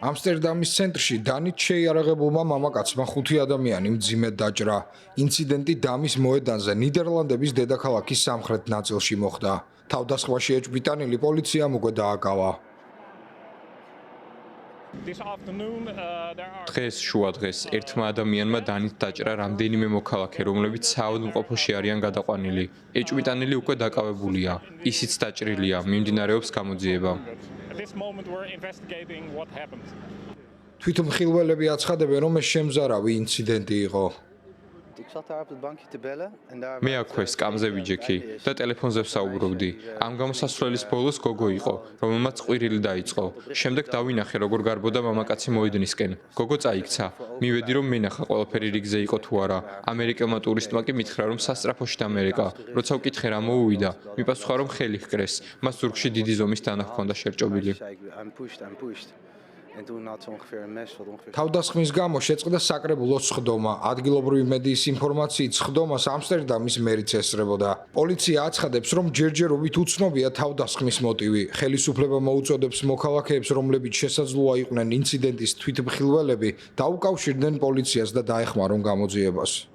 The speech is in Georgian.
ამსტერდამის ცენტრში დანით შეიარაღებულმა მამაკაცმა 5 ადამიანი მძიმედ დაჭრა. ინციდენტი დამის მოედანზე ნიდერლანდების დედაქალაქის სამხრეთ ნაწილში მოხდა. თავდასხმაში ეჭვბიტანილი პოლიციამ უკვე დააკავა. დღეს შუადღეს ერთმა ადამიანმა დანით დაჭრა რამდენიმე მოქალაქე, რომლებიც საავადმყოფოში არიან გადაყვანილი. ეჭვბიტანილი უკვე დაკავებულია. ისიც დაჭრილია, მიმდინარეობს გამოძიება. თვითმხილველები აცხადებენ, რომ ეს შემზარავი ინციდენტი იყო. მე აქვე სკამზე ვიჯექი და ტელეფონზე ვსაუბრობდი. ამ გამოსასვლელის ბოლოს გოგო იყო, რომელმაც ყვირილი დაიწყო. შემდეგ დავინახე, როგორ გარბოდა მამაკაცი მოედნისკენ. გოგო წაიქცა. მივედი, რომ მენახა ყველაფერი რიგზე იყო თუ არა. ამერიკელმა ტურისტმა კი მითხრა, რომ სასწრაფოში დამერეკა. როცა ვკითხე რა მოუვიდა, მიპასუხა, რომ ხელი ჰკრეს. მას ზურგში დიდი ზომის დანა ჰქონდა შერჭობილი. თავდასხმის გამო შეწყდა საკრებულოს სხდომა. ადგილობრივი მედიის ინფორმაციით, სხდომას ამსტერდამის მერიც ესწრებოდა. პოლიცია აცხადებს, რომ ჯერჯერობით უცნობია თავდასხმის მოტივი. ხელისუფლება მოუწოდებს მოქალაქეებს, რომლებიც შესაძლოა იყვნენ ინციდენტის თვითმხილველები, დაუკავშირდნენ პოლიციას და დაეხმარონ გამოძიებას.